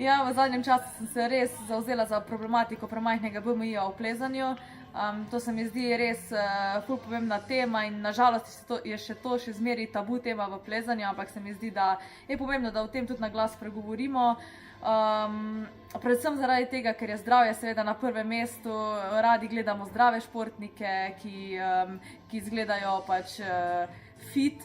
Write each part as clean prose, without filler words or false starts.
Ja, v zadnjem času sem se res zavzela za problematiko premajhnega BMI-ja v plezanju. To se mi zdi res ful pomembna tema in nažalost je še zmeraj tabu tema v plezanju, ampak se mi zdi, da je pomembno, da o tem tudi na glas pregovorimo. Predvsem zaradi tega, ker je zdravje seveda na prvem mestu, radi gledamo zdrave športnike, ki izgledajo pač fit.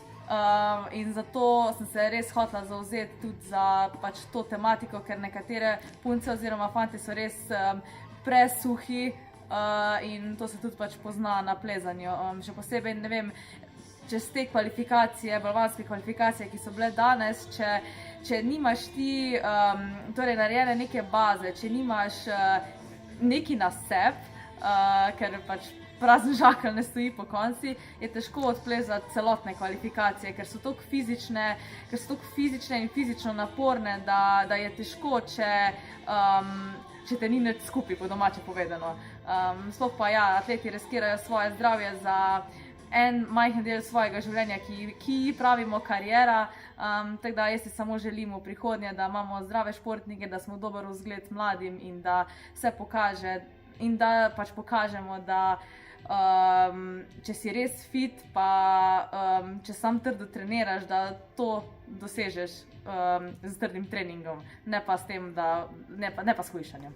In zato sem se res hotela zavzeti tudi za pač to tematiko, ker nekatere punce oziroma fanti so res presuhi in to se tudi pač pozna na plezanju. Še posebej, ne vem, čez te kvalifikacije, balvanske kvalifikacije, ki so bile danes, če nimaš ti torej narejene neke baze, če nimaš neki nasep, ker pač prazen žakelj ne stoji po konci, je težko odplezati celotne kvalifikacije, ker so toliko fizične in fizično naporne, da je težko, če te ni nič skupaj, po domače povedano. Sploh pa ja, atleti riskirajo svoje zdravje za en majhen del svojega življenja, ki pravimo kariera, tako da jaz si samo želim v prihodnje, da imamo zdrave športnike, da smo dober vzgled mladim in da se pokaže in da pač pokažemo, da če si res fit, pa če sam trdo treniraš, da to dosežeš z trdim treningom, ne pa s hujšanjem.